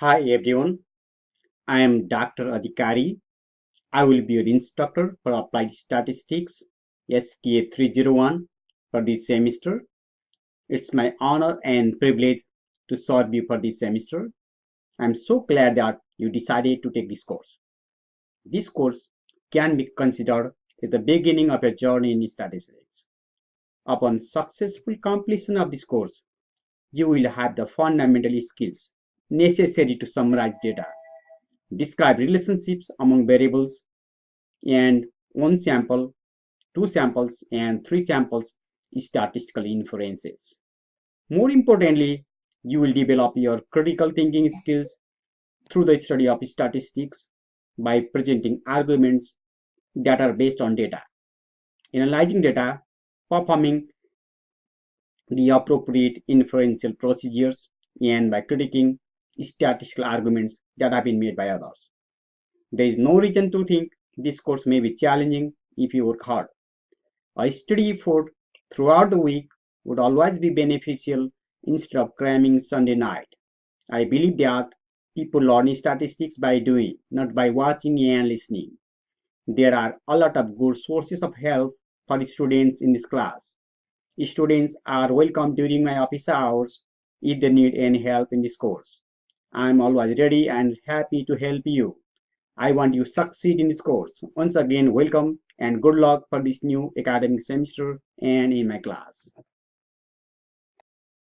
Hi everyone, I am Dr. Adhikari. I will be your instructor for Applied Statistics STA 301 for this semester. It's my honor and privilege to serve you for this semester. I'm so glad that you decided to take this course. This course can be considered as the beginning of your journey in statistics. Upon successful completion of this course, you will have the fundamental skills necessary to summarize data, describe relationships among variables, and one sample, two samples, and three samples statistical inferences. More importantly, you will develop your critical thinking skills through the study of statistics by presenting arguments that are based on data, analyzing data, performing the appropriate inferential procedures, and by critiquing statistical arguments that have been made by others. There is no reason to think this course may be challenging if you work hard. A steady effort throughout the week would always be beneficial instead of cramming Sunday night. I believe that people learn statistics by doing, not by watching and listening. There are a lot of good sources of help for students in this class. Students are welcome during my office hours if they need any help in this course. I am always ready and happy to help you. I want you to succeed in this course. Once again, welcome and good luck for this new academic semester and in my class.